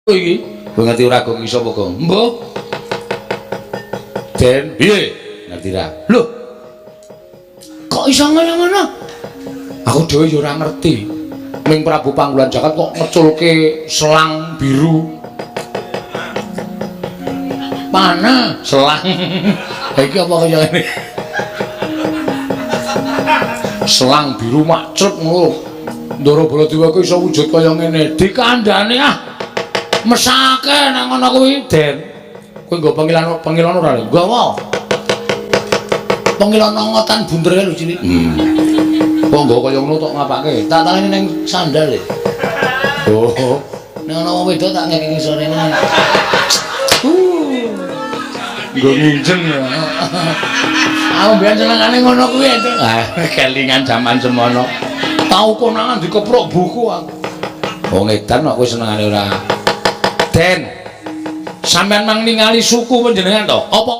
iki kowe ngerti ora gong iso apa gong mbok Den piye ngerti ra lho kok iso ngono-ngono aku dhewe ya ora ngerti ning Prabu Panggulan Jagat kok ngeculke selang biru mana selang iki apa kaya ngene selang biru macet ngono Ndara Baladewa ku iso wujud kaya ngene dikandhani mesake nang ngono kuwi Den kowe nggo pengilan ora lho nggawa pengilan ngotan bunder lho cilik kok nggo kaya ngono tok ngapake tak tangani ning sandal e oh nek ana wong wedok tak ngekeki sore ngene nggo nginjen aku biyen senengane ngono kuwi kelingan jaman semono tau konangan dikeprok buku aku wong edan kok kowe senengane ora Den sampean mang ningali suku panjenengan to apa